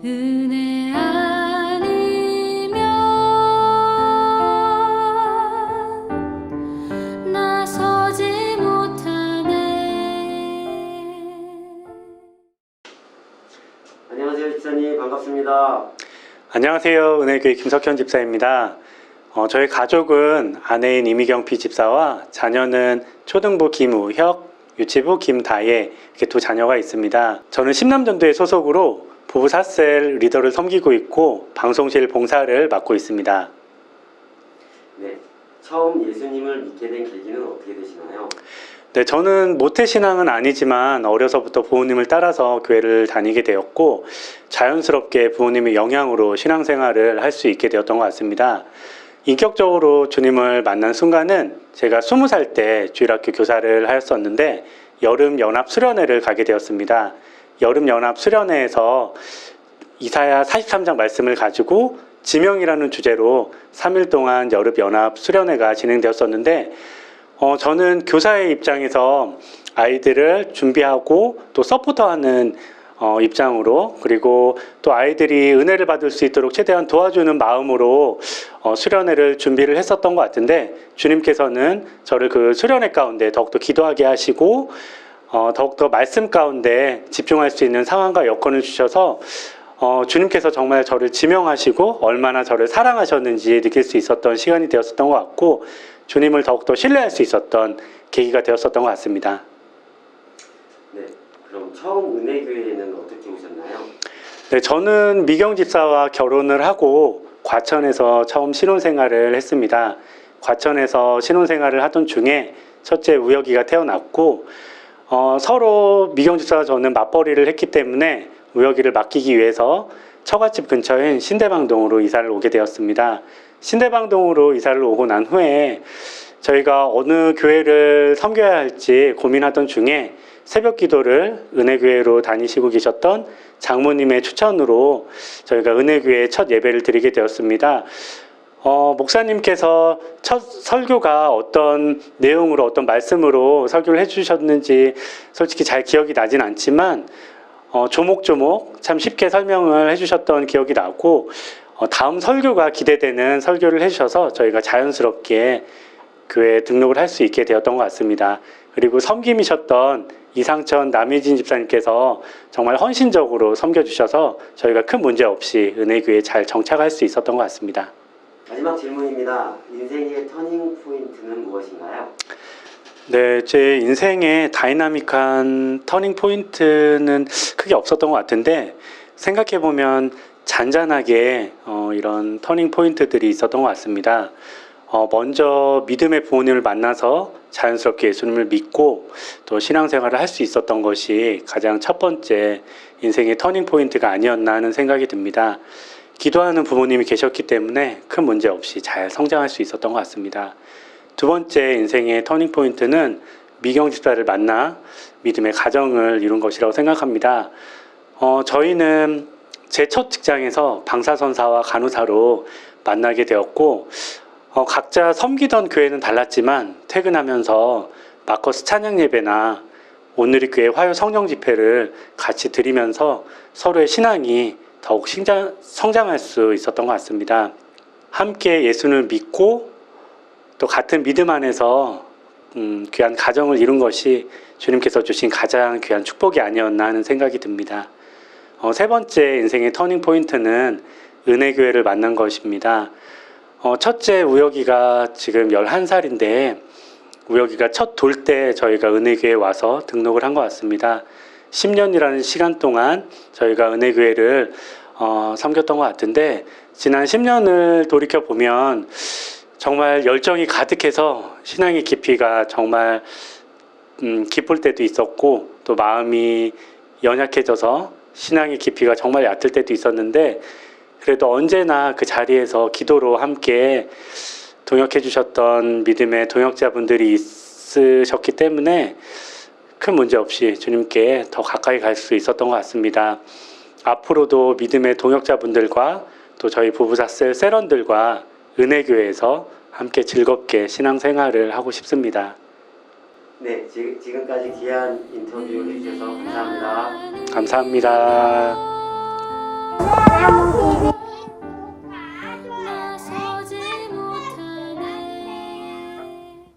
은혜 아니면 나서지 못하네. 안녕하세요 집사님, 반갑습니다. 안녕하세요. 은혜교회 김석현 집사입니다. 저희 가족은 아내인 이미경 집사와 자녀는 초등부 김우혁, 유치부 김다혜 이렇게 두 자녀가 있습니다. 저는 신남전도회 소속으로 부부 사셀 리더를 섬기고 있고 방송실 봉사를 맡고 있습니다. 네, 처음 예수님을 믿게 된 계기는 어떻게 되시나요? 네, 저는 모태신앙은 아니지만 어려서부터 부모님을 따라서 교회를 다니게 되었고 자연스럽게 부모님의 영향으로 신앙생활을 할 수 있게 되었던 것 같습니다. 인격적으로 주님을 만난 순간은 제가 20살 때 주일학교 교사를 하였었는데 여름 연합 수련회를 가게 되었습니다. 여름 연합 수련회에서 이사야 43장 말씀을 가지고 지명이라는 주제로 3일 동안 여름 연합 수련회가 진행되었었는데 저는 교사의 입장에서 아이들을 준비하고 또 서포터하는 입장으로, 그리고 또 아이들이 은혜를 받을 수 있도록 최대한 도와주는 마음으로 수련회를 준비를 했었던 것 같은데 주님께서는 저를 그 수련회 가운데 더욱더 기도하게 하시고 더욱더 말씀 가운데 집중할 수 있는 상황과 여건을 주셔서 주님께서 정말 저를 지명하시고 얼마나 저를 사랑하셨는지 느낄 수 있었던 시간이 되었었던 것 같고 주님을 더욱더 신뢰할 수 있었던 계기가 되었었던 것 같습니다. 네, 그럼 처음 은혜교회에는 어떻게 오셨나요? 네, 저는 미경 집사와 결혼을 하고 과천에서 처음 신혼생활을 했습니다. 과천에서 신혼생활을 하던 중에 첫째 우혁이가 태어났고 서로 미경 집사와 저는 맞벌이를 했기 때문에 우혁이를 맡기기 위해서 처갓집 근처인 신대방동으로 이사를 오게 되었습니다. 신대방동으로 이사를 오고 난 후에 저희가 어느 교회를 섬겨야 할지 고민하던 중에 새벽 기도를 은혜교회로 다니시고 계셨던 장모님의 추천으로 저희가 은혜교회 첫 예배를 드리게 되었습니다. 목사님께서 첫 설교가 어떤 내용으로 어떤 말씀으로 설교를 해주셨는지 솔직히 잘 기억이 나진 않지만 조목조목 참 쉽게 설명을 해주셨던 기억이 나고 다음 설교가 기대되는 설교를 해주셔서 저희가 자연스럽게 교회에 등록을 할 수 있게 되었던 것 같습니다. 그리고 섬김이셨던 이상천 남희진 집사님께서 정말 헌신적으로 섬겨주셔서 저희가 큰 문제 없이 은혜교회에 잘 정착할 수 있었던 것 같습니다. 마지막 질문입니다. 인생의 터닝 포인트는 무엇인가요? 네, 제 인생의 다이나믹한 터닝 포인트는 크게 없었던 것 같은데 생각해보면 잔잔하게 이런 터닝 포인트들이 있었던 것 같습니다. 먼저 믿음의 부모님을 만나서 자연스럽게 예수님을 믿고 또 신앙생활을 할 수 있었던 것이 가장 첫 번째 인생의 터닝 포인트가 아니었나 하는 생각이 듭니다. 기도하는 부모님이 계셨기 때문에 큰 문제 없이 잘 성장할 수 있었던 것 같습니다. 두 번째 인생의 터닝 포인트는 미경 집사를 만나 믿음의 가정을 이룬 것이라고 생각합니다. 저희는 제 첫 직장에서 방사선사와 간호사로 만나게 되었고 각자 섬기던 교회는 달랐지만 퇴근하면서 마커스 찬양 예배나 오늘의 교회 화요 성령 집회를 같이 드리면서 서로의 신앙이 더욱 성장할 수 있었던 것 같습니다. 함께 예수를 믿고 또 같은 믿음 안에서 귀한 가정을 이룬 것이 주님께서 주신 가장 귀한 축복이 아니었나 하는 생각이 듭니다. 세 번째 인생의 터닝 포인트는 은혜교회를 만난 것입니다. 첫째 우혁이가 지금 11살인데 우혁이가 첫 돌 때 저희가 은혜교회에 와서 등록을 한 것 같습니다. 10년이라는 시간 동안 저희가 은혜교회를 섬겼던 것 같은데 지난 10년을 돌이켜보면 정말 열정이 가득해서 신앙의 깊이가 정말 깊을 때도 있었고 또 마음이 연약해져서 신앙의 깊이가 정말 얕을 때도 있었는데 그래도 언제나 그 자리에서 기도로 함께 동역해 주셨던 믿음의 동역자분들이 있으셨기 때문에 큰 문제 없이 주님께 더 가까이 갈 수 있었던 것 같습니다. 앞으로도 믿음의 동역자분들과 또 저희 부부사셀 세런들과 은혜교회에서 함께 즐겁게 신앙생활을 하고 싶습니다. 네, 지금까지 귀한 인터뷰 해주셔서 감사합니다. 감사합니다.